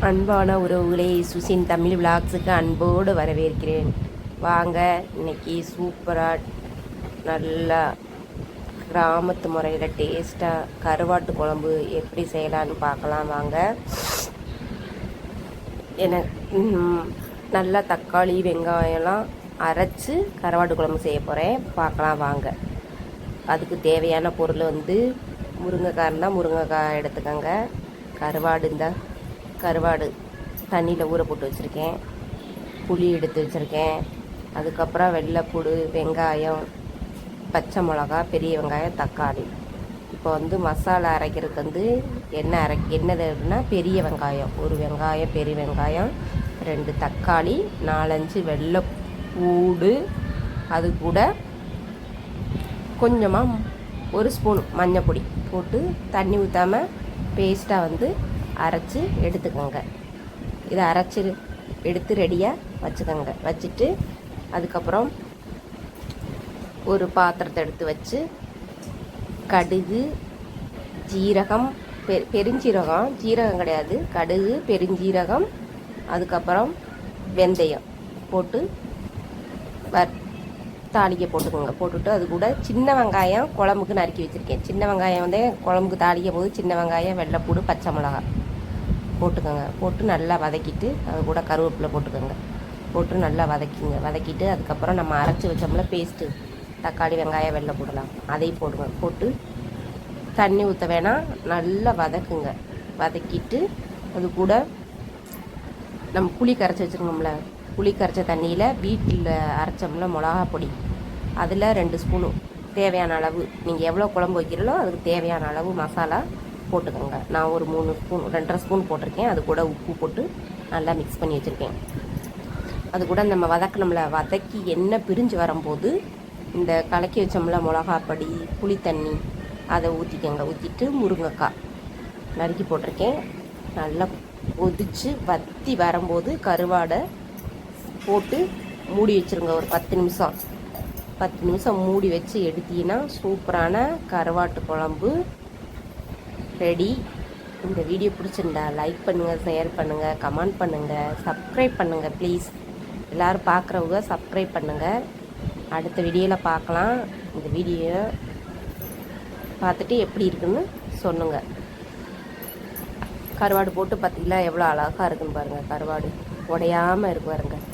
அன்பான உறவுகளே, சுசின் தமிழ் விளாக்ஸுக்கு அன்போடு வரவேற்கிறேன். வாங்க, இன்னைக்கு சூப்பராக நல்லா கிராமத்து முறையில் டேஸ்ட்டாக கருவாட்டு குழம்பு எப்படி செய்யலான்னு பார்க்கலாம். வாங்க. நல்லா தக்காளி வெங்காயம்லாம் அரைச்சி கருவாட்டு குழம்பு செய்ய போகிறேன். பார்க்கலாம் வாங்க. அதுக்கு தேவையான பொருள் முருங்கைக்காய் இருந்தால் முருங்கைக்காய் எடுத்துக்கோங்க. கருவாடு இருந்தால் கருவாடு தண்ணியில் ஊற போட்டு வச்சுருக்கேன். புளி எடுத்து வச்சுருக்கேன். அதுக்கப்புறம் வெள்ளைப்பூடு, வெங்காயம், பச்சை மிளகா, பெரிய வெங்காயம், தக்காளி. இப்போ மசாலா அரைக்கிறதுக்கு என்னதுன்னா பெரிய வெங்காயம், ஒரு வெங்காயம், பெரிய வெங்காயம், 2 தக்காளி, 4-5 வெள்ளைப்பூடு, அது கூட கொஞ்சமாக 1 ஸ்பூன் மஞ்சள் பொடி போட்டு தண்ணி ஊற்றாமல் பேஸ்ட்டாக அரைச்சி எடுத்துக்கோங்க. இதை அரைச்சி எடுத்து ரெடியாக வச்சுக்கோங்க. வச்சுட்டு அதுக்கப்புறம் ஒரு பாத்திரத்தை எடுத்து வச்சு கடுகு, ஜீரகம், பெருஞ்சீரகம், ஜீரகம் கிடையாது, கடுகு, பெருஞ்சீரகம், அதுக்கப்புறம் வெந்தயம் போட்டு தாளிக்க போட்டுக்கோங்க. போட்டுட்டு அது கூட சின்ன வெங்காயம் குழம்புக்கு நறுக்கி வச்சுருக்கேன். சின்ன வெங்காயம் குழம்புக்கு தாளிக்கும் போது சின்ன வெங்காயம், வெள்ளைப்பூடு, பச்சை மிளகாய் போட்டுக்கோங்க. போட்டு நல்லா வதக்கிட்டு அது கூட கருவேப்பிலை போட்டுக்கோங்க. போட்டு நல்லா வதக்கிட்டு அதுக்கப்புறம் நம்ம அரைச்சி வச்சோம்ல பேஸ்ட்டு, தக்காளி வெங்காயம் வெள்ளைப்பூடலாம், அதையும் போடுங்க. போட்டு தண்ணி ஊற்ற வேணாம், நல்லா வதக்குங்க. வதக்கிட்டு அது கூட நம்ம புளி கரைச்சி வச்சுருக்கோம்ல, புளி கரைச்ச தண்ணியில் வீட்டில் அரைச்சோம்ல மிளகா பொடி, அதில் 2 ஸ்பூனு தேவையான அளவு, நீங்கள் எவ்வளோ குழம்பு வைக்கிறீங்களோ அதுக்கு தேவையான அளவு மசாலா போட்டுக்கோங்க. நான் ஒரு 3 ஸ்பூன் 2.5 ஸ்பூன் போட்டிருக்கேன். அது கூட உப்பு போட்டு நல்லா மிக்ஸ் பண்ணி வச்சுருக்கேன். அது கூட நம்ம வதக்கி எண்ணெய் பிரிஞ்சு வரும்போது இந்த கலக்கி வச்சோம்ல மிளகா பொடி, புளி தண்ணி, அதை ஊற்றிக்கோங்க. ஊற்றிட்டு முருங்கைக்காய் நறுக்கி போட்டிருக்கேன். நல்லா கொதித்து வற்றி வரும்போது கருவாடை போட்டு மூடி வச்சுருங்க. ஒரு 10 நிமிஷம் மூடி வச்சு எடுத்தீங்கன்னா சூப்பரான கருவாட்டு குழம்பு ரெடி. இந்த வீடியோ பிடிச்சிருந்தா லைக் பண்ணுங்கள், ஷேர் பண்ணுங்கள், கமெண்ட் பண்ணுங்கள், சப்ஸ்கிரைப் பண்ணுங்கள் ப்ளீஸ். எல்லோரும் பார்க்குறவங்க சப்ஸ்கிரைப் பண்ணுங்கள். அடுத்த வீடியோவில் பார்க்கலாம். இந்த வீடியோ பார்த்துட்டு எப்படி இருக்குன்னு சொல்லுங்கள். கருவாடு போட்டு பார்த்தீங்களா எவ்வளோ அழகாக இருக்குன்னு பாருங்கள். கருவாடு உடையாமல் இருக்கு பாருங்கள்.